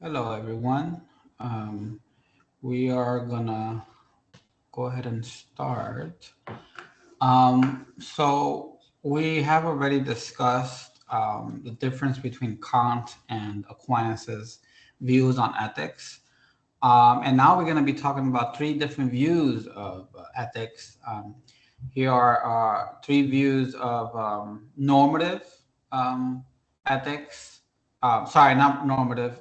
Hello, everyone. We are gonna go ahead and start. So we have already discussed the difference between Kant and Aquinas' views on ethics. And now we're going to be talking about three different views of ethics. Here are three views of normative um, ethics. Sorry, not normative.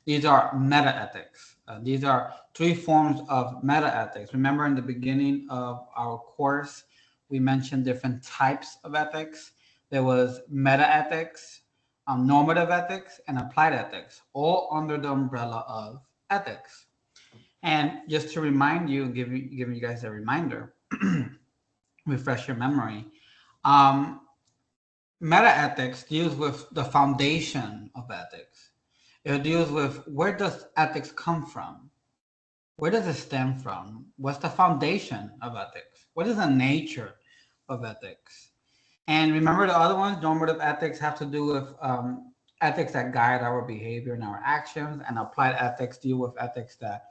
These are meta ethics. These are three forms of meta ethics. Remember, in the beginning of our course, we mentioned different types of ethics. There was meta ethics, normative ethics, and applied ethics, all under the umbrella of ethics. And just to remind you, give you guys a reminder, refresh your memory. Um, Meta ethics deals with the foundation of ethics. It deals with where does ethics come from? Where does it stem from? What's the foundation of ethics? What is the nature of ethics? And remember, the other ones, normative ethics, have to do with ethics that guide our behavior and our actions, and applied ethics deal with ethics that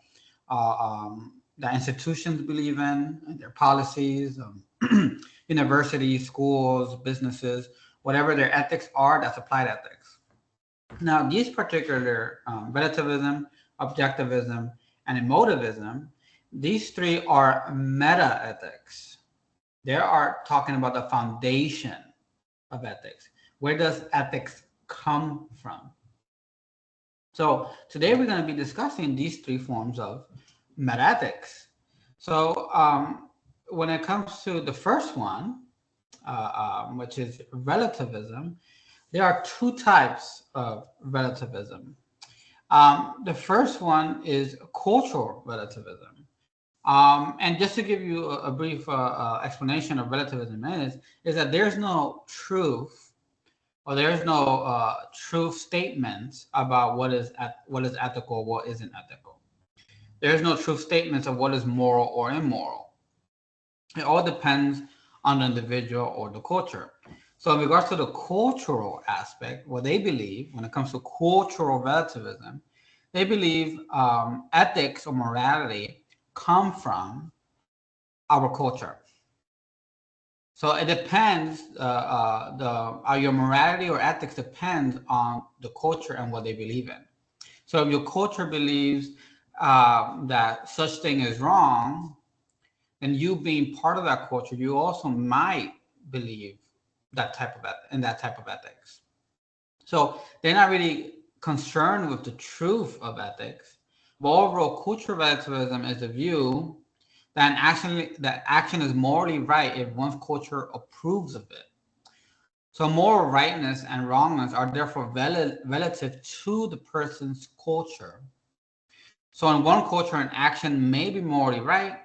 institutions believe in, and their policies, universities, schools, businesses, whatever their ethics are, that's applied ethics. Now, these particular relativism, objectivism, and emotivism, these three are meta ethics. They are talking about the foundation of ethics. Where does ethics come from? So today we're going to be discussing these three forms of metaethics. So when it comes to the first one, which is relativism, there are two types of relativism. The first one is cultural relativism. And just to give you a brief explanation of relativism is that there's no truth or there's no truth statements about what is ethical, what isn't ethical. There's no truth statements of what is moral or immoral. It all depends on the individual or the culture. So, in regards to the cultural aspect, what they believe when it comes to cultural relativism, they believe ethics or morality come from our culture. So it depends. Your morality or ethics depends on the culture and what they believe in. So if your culture believes that such thing is wrong, then you being part of that culture, you also might believe in that type of ethics. So they're not really concerned with the truth of ethics. But overall, cultural relativism is the view that action is morally right if one's culture approves of it. So moral rightness and wrongness are therefore relative to the person's culture. So in one culture, an action may be morally right,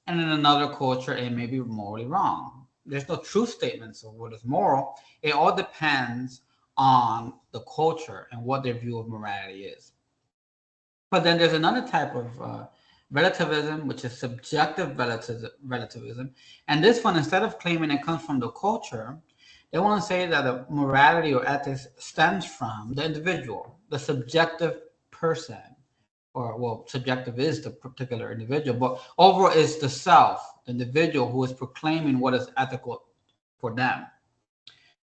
and in another culture, it may be morally wrong. There's no true statements of what is moral. It all depends on the culture and what their view of morality is. But then there's another type of relativism, which is subjective relativism. And this one, instead of claiming it comes from the culture, they want to say that the morality or ethics stems from the individual, the subjective person, or well, subjective is the particular individual, but overall it's the self, the individual who is proclaiming what is ethical for them.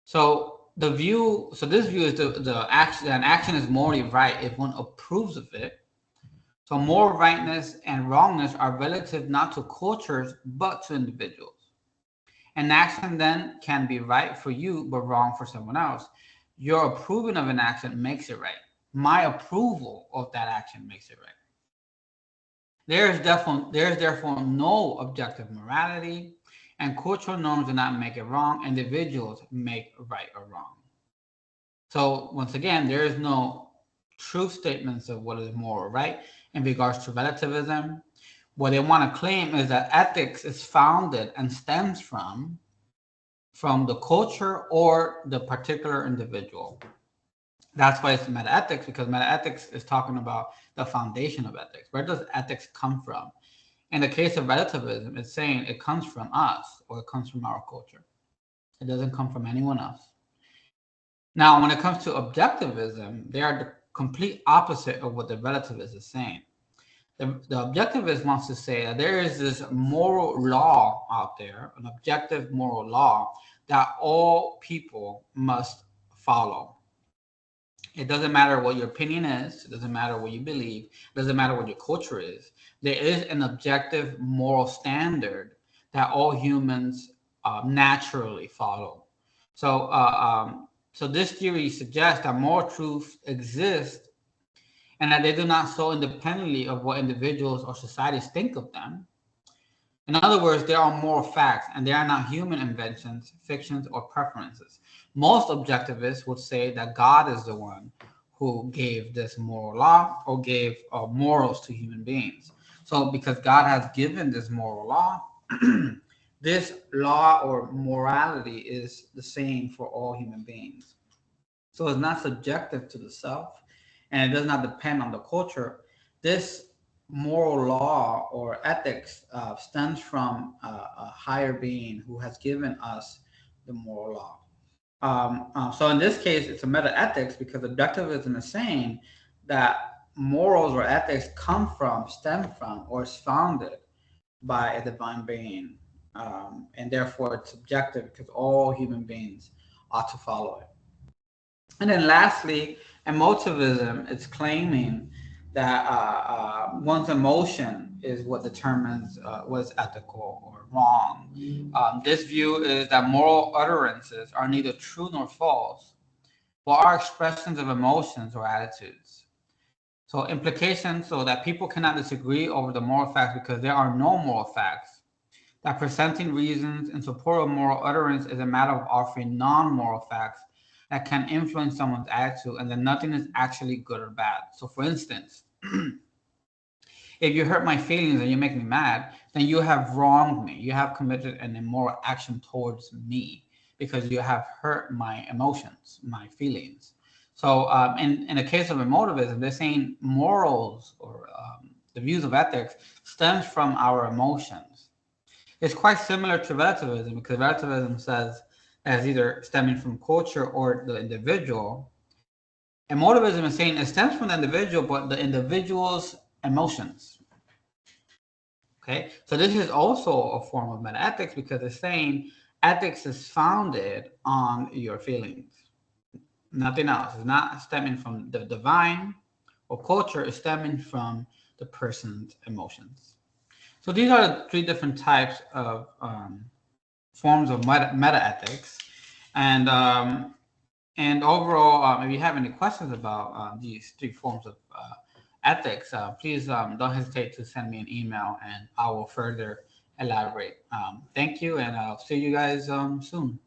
So this view is the action. An action is morally right if one approves of it. So moral rightness and wrongness are relative not to cultures but to individuals. An action then can be right for you but wrong for someone else. Your approving of an action makes it right. My approval of that action makes it right. There is therefore no objective morality, and cultural norms do not make it wrong. Individuals make right or wrong. So once again, there is no true statements of what is moral or right in regards to relativism. What they want to claim is that ethics is founded and stems from the culture or the particular individual. That's why it's metaethics, because metaethics is talking about the foundation of ethics. Where does ethics come from? In the case of relativism, it's saying it comes from us or it comes from our culture. It doesn't come from anyone else. Now, when it comes to objectivism, complete opposite of what the relativist is saying. The objectivist wants to say that there is this moral law out there, an objective moral law that all people must follow. It doesn't matter what your opinion is. It doesn't matter what you believe. It doesn't matter what your culture is. There is an objective moral standard that all humans naturally follow. So, so this theory suggests that moral truths exist and that they do not so independently of what individuals or societies think of them. In other words, they are moral facts and they are not human inventions, fictions, or preferences. Most objectivists would say that God is the one who gave this moral law or gave morals to human beings. So, because God has given this moral law, this law or morality is the same for all human beings. So, it's not subjective to the self and it does not depend on the culture. This moral law or ethics stems from a higher being who has given us the moral law. So in this case, it's a meta ethics because objectivism is saying that morals or ethics stem from, or is founded by a divine being. And therefore, it's subjective because all human beings ought to follow it. And then lastly, emotivism is claiming that one's emotion is what determines what's ethical or wrong. This view is that moral utterances are neither true nor false, but are expressions of emotions or attitudes. So implications so that people cannot disagree over the moral facts because there are no moral facts. That presenting reasons in support of moral utterance is a matter of offering non-moral facts that can influence someone's attitude and that nothing is actually good or bad. So for instance, if you hurt my feelings and you make me mad, then you have wronged me. You have committed an immoral action towards me because you have hurt my emotions, my feelings. So in the case of emotivism, they're saying morals or the views of ethics stems from our emotions. It's quite similar to relativism because relativism says as either stemming from culture or the individual. Emotivism is saying it stems from the individual, but the individual's emotions. Okay, so this is also a form of meta-ethics because it's saying ethics is founded on your feelings, nothing else. It's not stemming from the divine or culture, it's stemming from the person's emotions. So these are the three different types of forms of meta-ethics. And overall, if you have any questions about these three forms of ethics, please don't hesitate to send me an email and I will further elaborate. Thank you, and I'll see you guys soon.